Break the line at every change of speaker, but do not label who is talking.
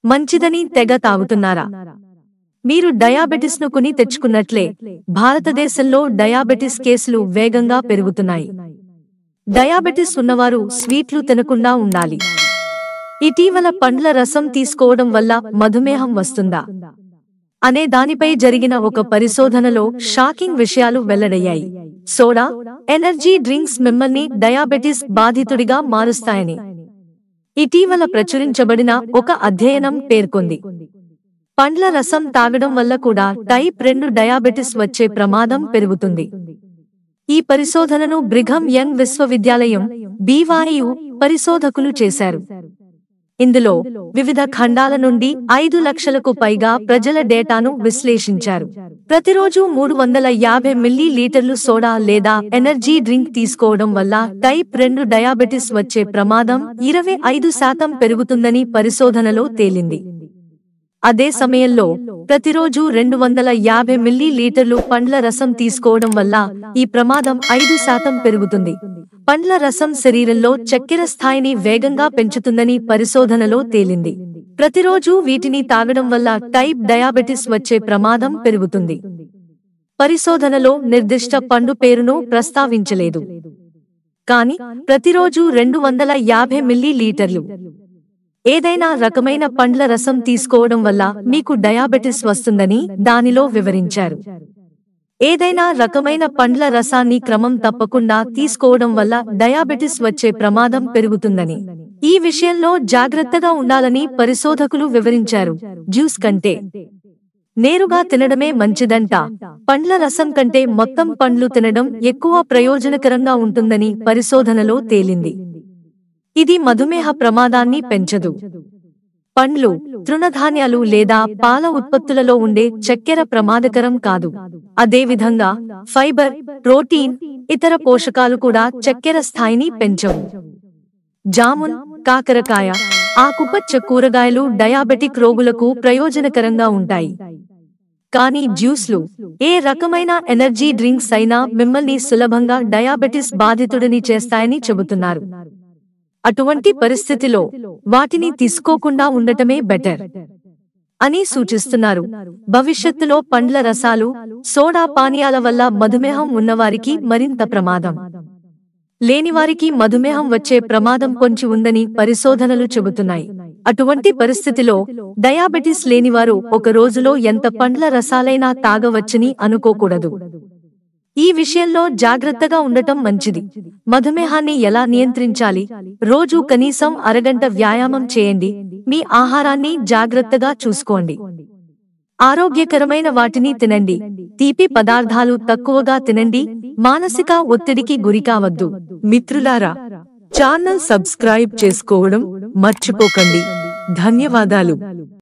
మంచిదని తెగ తాగుతున్నారా? మీరు డయాబెటిస్ను కొని తెచ్చుకున్నట్లే భారతదేశంలో డయాబెటిస్ కేసులు వేగంగా పెరుగుతున్నాయి. డయాబెటిస్ ఉన్నవారు స్వీట్లు తినకుండా ఉండాలి. ఇటీవల పండ్ల రసం తీసుకోవడం వల్ల మధుమేహం వస్తుందా అనే దానిపై జరిగిన ఒక పరిశోధనలో షాకింగ్ విషయాలు వెల్లడయ్యాయి. సోడా, ఎనర్జీ డ్రింక్స్ మిమ్మల్ని డయాబెటిస్ బాధితుడిగా మారుస్తాయని ఇటీవల ప్రచురించబడిన ఒక అధ్యయనం పేర్కొంది. పండ్ల రసం తాగడం వల్ల కూడా టైప్ 2 డయాబెటిస్ వచ్చే ప్రమాదం పెరుగుతుంది. ఈ పరిశోధనను బ్రిఘమ్ యంగ్ విశ్వవిద్యాలయం BYU పరిశోధకులు చేశారు. ఇందులో వివిధ ఖండాల నుండి 5 లక్షలకు పైగా ప్రజల డేటాను విశ్లేషించారు. ప్రతిరోజు 350 మిల్లీలీటర్లు సోడా లేదా ఎనర్జీ డ్రింక్ తీసుకోవడం వల్ల టైప్ 2 డయాబెటిస్ వచ్చే ప్రమాదం 25% పెరుగుతుందని పరిశోధనలో తేలింది. అదే సమయంలో ప్రతిరోజు 250 మిల్లీలీటర్లు పండ్ల రసం తీసుకోవడం వల్ల ఈ ప్రమాదం 5% పెరుగుతుంది. పండ్ల రసం శరీరంలో చక్కెర స్థాయిని వేగంగా పెంచుతుందని పరిశోధనలో తేలింది. ప్రతిరోజు వీటిని తాగడం వల్ల టైప్ డయాబెటిస్ వచ్చే ప్రమాదం పెరుగుతుంది. పరిశోధనలో నిర్దిష్ట పండు పేరును ప్రస్తావించలేదు. కానీ ప్రతిరోజు 250 మిల్లీలీటర్లు ఏదైనా రకమైన పండ్ల రసం తీసుకోవడం వల్ల మీకు డయాబెటిస్ వస్తుందని దానిలో వివరించారు. ఏదైనా రకమైన పండ్ల రసాన్ని క్రమం తప్పకుండా తీసుకోవడం వల్ల డయాబెటిస్ వచ్చే ప్రమాదం పెరుగుతుందని, ఈ విషయంలో జాగ్రత్తగా ఉండాలని పరిశోధకులు వివరించారు. జ్యూస్ కంటే నేరుగా తినడమే మంచిదంట. పండ్ల రసం కంటే మొత్తం పండ్లు తినడం ఎక్కువ ప్రయోజనకరంగా ఉంటుందని పరిశోధనలో తేలింది. ఇది మధుమేహ ప్రమాదాన్ని పెంచదు. పండ్లు, తృణధాన్యాలు లేదా పాల ఉత్పత్తులలో ఉండే చక్కెర ప్రమాదకరం కాదు. అదేవిధంగా ఫైబర్, ప్రోటీన్, ఇతర పోషకాలు కూడా చక్కెర స్థాయిని పెంచవు. జామున్, కాకరకాయ, ఆకుపచ్చ కూరగాయలు డయాబెటిక్ రోగులకు ప్రయోజనకరంగా ఉంటాయి. కానీ జ్యూస్లు, ఏ రకమైన ఎనర్జీ డ్రింక్స్ అయినా మిమ్మల్ని సులభంగా డయాబెటిస్ బాధితుడిని చేస్తాయని చెబుతున్నారు. అటువంటి పరిస్థితిలో వాటిని తీసుకోకుండా ఉండటమే బెటర్ అని సూచిస్తున్నారు. భవిష్యత్తులో పండ్ల రసాలు, సోడా పానీయాల వల్ల మధుమేహం ఉన్నవారికి మరింత ప్రమాదం, లేనివారికి మధుమేహం వచ్చే ప్రమాదం కొంచెం ఉందని పరిశోధనలు చెబుతున్నాయి. అటువంటి పరిస్థితిలో డయాబెటిస్ లేనివారు ఒక రోజులో ఎంత పండ్ల రసాలైనా తాగవచ్చని అనుకోకూడదు. ఈ విషయంలో జాగ్రత్తగా ఉండటం మంచిది. మధుమేహాన్ని ఎలా నియంత్రించాలి? రోజు కనీసం అరగంట వ్యాయామం చేయండి. మీ ఆహారాన్ని జాగ్రత్తగా చూసుకోండి. ఆరోగ్యకరమైన వాటిని తినండి. తీపి పదార్థాలు తక్కువగా తినండి. మానసిక ఒత్తిడికి గురికావద్దు. మిత్రులారా, ఛానల్ సబ్స్క్రైబ్ చేసుకోవడం మర్చిపోకండి. ధన్యవాదాలు.